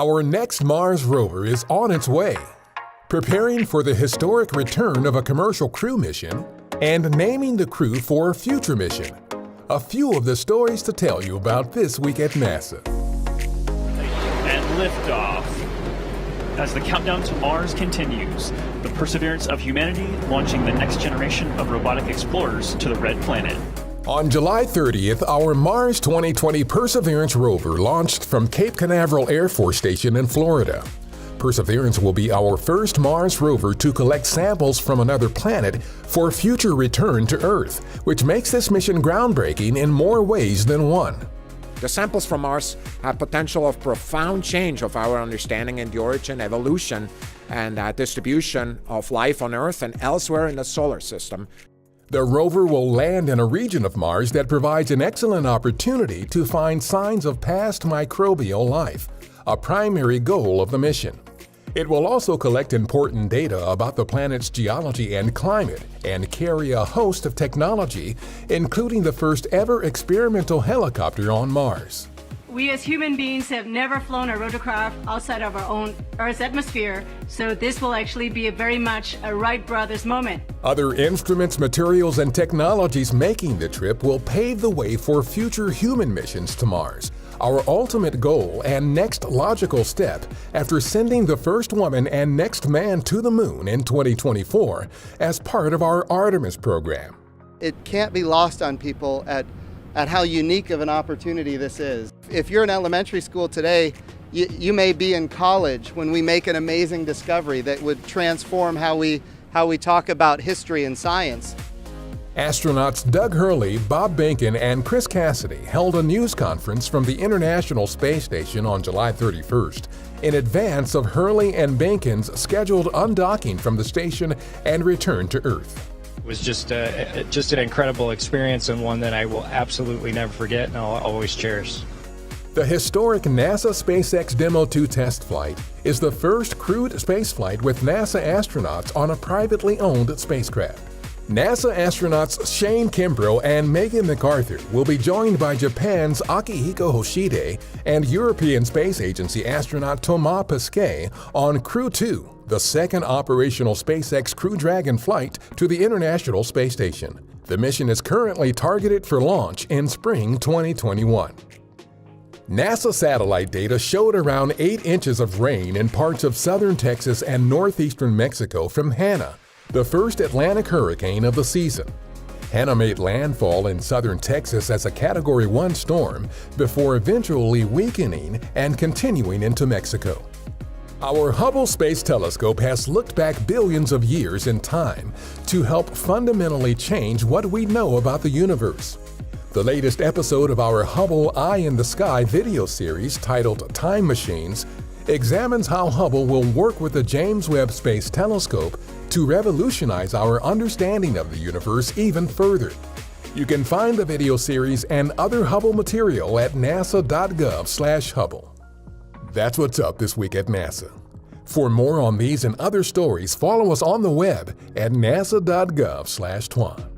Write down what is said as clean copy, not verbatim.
Our next Mars rover is on its way, preparing for the historic return of a commercial crew mission and naming the crew for a future mission. A few of the stories to tell you about this week at NASA. And liftoff. As the countdown to Mars continues, the perseverance of humanity launching the next generation of robotic explorers to the Red Planet. On July 30th, our Mars 2020 Perseverance rover launched from Cape Canaveral Air Force Station in Florida. Perseverance will be our first Mars rover to collect samples from another planet for future return to Earth, which makes this mission groundbreaking in more ways than one. The samples from Mars have potential of profound change of our understanding in the origin, evolution, and distribution of life on Earth and elsewhere in the solar system. The rover will land in a region of Mars that provides an excellent opportunity to find signs of past microbial life, a primary goal of the mission. It will also collect important data about the planet's geology and climate and carry a host of technology, including the first ever experimental helicopter on Mars. We as human beings have never flown a rotorcraft outside of our own Earth's atmosphere, so this will actually be very much a Wright brothers moment. Other instruments, materials, and technologies making the trip will pave the way for future human missions to Mars, our ultimate goal and next logical step after sending the first woman and next man to the moon in 2024 as part of our Artemis program. It can't be lost on people at how unique of an opportunity this is. If you're in elementary school today, you may be in college when we make an amazing discovery that would transform how we talk about history and science. Astronauts Doug Hurley, Bob Behnken, and Chris Cassidy held a news conference from the International Space Station on July 31st in advance of Hurley and Behnken's scheduled undocking from the station and return to Earth. It was just an incredible experience and one that I will absolutely never forget and I'll always cherish. The historic NASA SpaceX Demo 2 test flight is the first crewed spaceflight with NASA astronauts on a privately owned spacecraft. NASA astronauts Shane Kimbrough and Megan MacArthur will be joined by Japan's Akihiko Hoshide and European Space Agency astronaut Thomas Pesquet on Crew 2, the second operational SpaceX Crew Dragon flight to the International Space Station. The mission is currently targeted for launch in spring 2021. NASA satellite data showed around 8 inches of rain in parts of southern Texas and northeastern Mexico from Hanna, the first Atlantic hurricane of the season. Hanna made landfall in southern Texas as a Category 1 storm before eventually weakening and continuing into Mexico. Our Hubble Space Telescope has looked back billions of years in time to help fundamentally change what we know about the universe. The latest episode of our Hubble Eye in the Sky video series, titled Time Machines, examines how Hubble will work with the James Webb Space Telescope to revolutionize our understanding of the universe even further. You can find the video series and other Hubble material at nasa.gov/Hubble. That's what's up this week at NASA. For more on these and other stories, follow us on the web at nasa.gov/Twan.